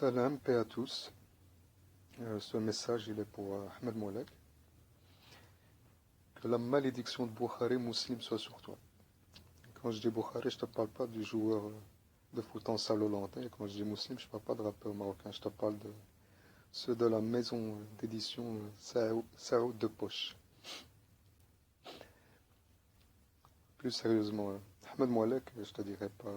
Salam, paix à tous. Ce message, il est pour Ahmed Moulek. Que la malédiction de Bukhari Muslim soit sur toi. Quand je dis Bukhari, je ne te parle pas du joueur de foot en salle hollandais. Quand je dis Muslim, je ne parle pas de rappeur marocain. Je te parle de ceux de la maison d'édition Saoud de Poche. Plus sérieusement, Ahmed Moulek, je te dirais pas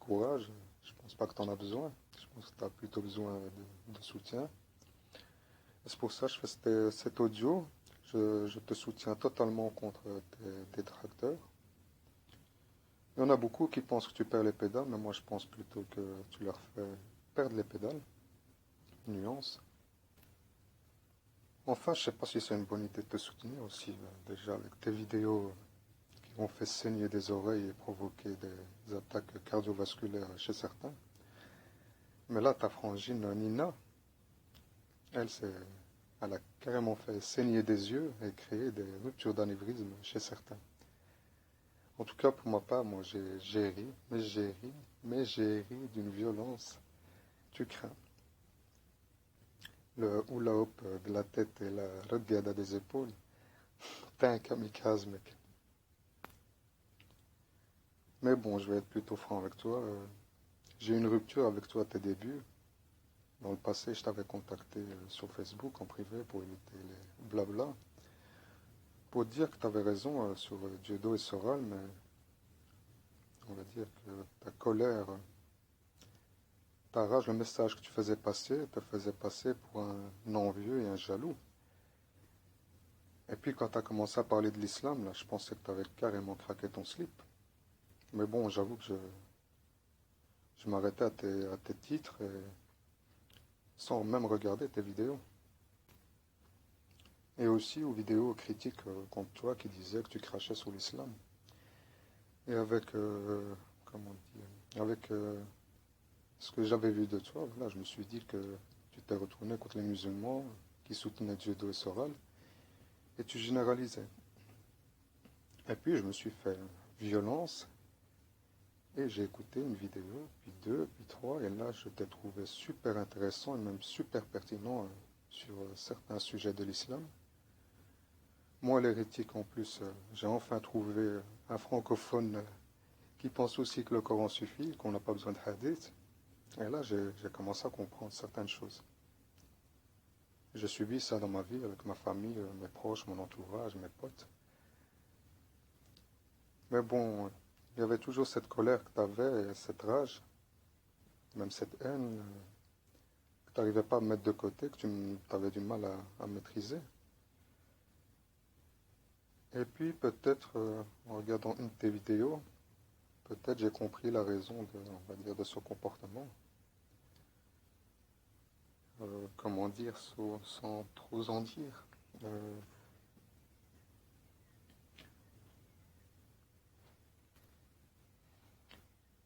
courage. Je pense pas que tu en as besoin. Je pense que tu as plutôt besoin de soutien. C'est pour ça que je fais cet audio. Je te soutiens totalement contre tes détracteurs. Il y en a beaucoup qui pensent que tu perds les pédales, mais moi je pense plutôt que tu leur fais perdre les pédales. Nuance. Enfin, je sais pas si c'est une bonne idée de te soutenir aussi, déjà avec tes vidéos qui ont fait saigner des oreilles et provoquer des attaques cardiovasculaires chez certains. Mais là, ta frangine Nina, elle, elle a carrément fait saigner des yeux et créer des ruptures d'anévrisme chez certains. En tout cas, pour ma part, moi, j'ai ri, mais j'ai ri d'une violence. Tu crains. Le hula hoop de la tête et la regada des épaules. T'es un kamikaze, mec. Mais bon, je vais être plutôt franc avec toi. J'ai eu une rupture avec toi à tes débuts. Dans le passé, je t'avais contacté sur Facebook en privé pour éviter les blabla. Pour dire que tu avais raison sur Dieudo et Soral, mais on va dire que ta colère, ta rage, le message que tu faisais passer, te faisait passer pour un envieux et un jaloux. Et puis quand tu as commencé à parler de l'islam, là, je pensais que tu avais carrément craqué ton slip. Mais bon, j'avoue que je m'arrêtais à tes titres et sans même regarder tes vidéos. Et aussi aux vidéos critiques contre toi qui disaient que tu crachais sur l'islam. Et avec, comment dire, avec ce que j'avais vu de toi, voilà, je me suis dit que tu t'es retourné contre les musulmans qui soutenaient Dieudo et Soral, et tu généralisais. Et puis je me suis fait violence, et j'ai écouté une vidéo, puis deux, puis trois, et là je t'ai trouvé super intéressant et même super pertinent sur certains sujets de l'islam. Moi, l'hérétique, en plus, j'ai enfin trouvé un francophone qui pense aussi que le Coran suffit, qu'on n'a pas besoin de hadith. Et là, j'ai commencé à comprendre certaines choses. J'ai subi ça dans ma vie, avec ma famille, mes proches, mon entourage, mes potes. Mais bon, il y avait toujours cette colère que tu avais, cette rage, même cette haine, que tu n'arrivais pas à mettre de côté, que tu avais du mal à maîtriser. Et puis, peut-être, en regardant une de tes vidéos, peut-être j'ai compris la raison on va dire, de ce comportement. Comment dire, sans trop en dire.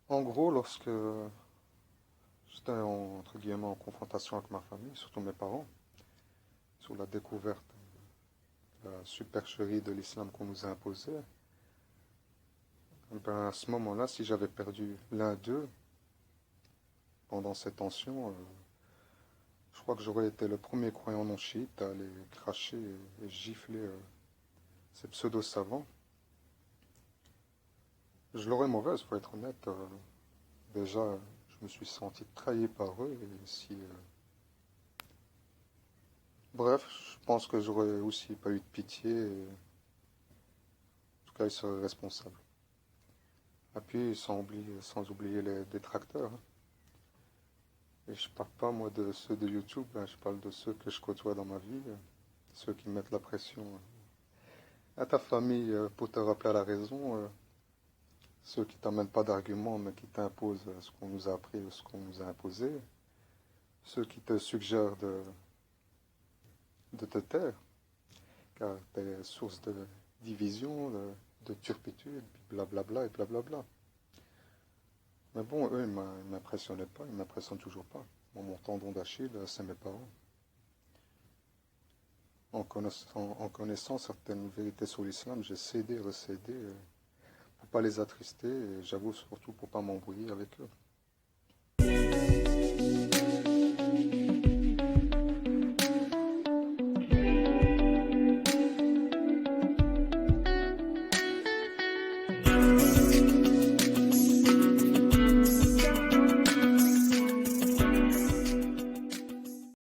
En gros, lorsque j'étais entre guillemets en confrontation avec ma famille, surtout mes parents, sur la découverte de la supercherie de l'islam qu'on nous a imposé, ben à ce moment-là, si j'avais perdu l'un d'eux pendant ces tensions, je crois que j'aurais été le premier croyant non chiite à aller cracher et gifler ces pseudo-savants. Je l'aurais mauvaise, pour être honnête. Déjà, je me suis senti trahi par eux. Et si, bref, je pense que j'aurais aussi pas eu de pitié. Et, en tout cas, ils seraient responsables. Et puis, sans oublier les détracteurs. Hein. Et je parle pas, moi, de ceux de YouTube. Hein, je parle de ceux que je côtoie dans ma vie. Ceux qui mettent la pression à ta famille pour te rappeler à la raison. Ceux qui t'amènent pas d'arguments, mais qui t'imposent ce qu'on nous a appris, ce qu'on nous a imposé. Ceux qui te suggèrent de te taire, car tu es source de division, de turpitude, puis blablabla et blablabla. Mais bon, eux, ils ne m'impressionnaient pas, ils ne m'impressionnent toujours pas. Moi, mon tendon d'Achille, c'est mes parents. En connaissant certaines vérités sur l'islam, j'ai cédé, recédé, pour pas les attrister, et j'avoue surtout pour pas m'embrouiller avec eux.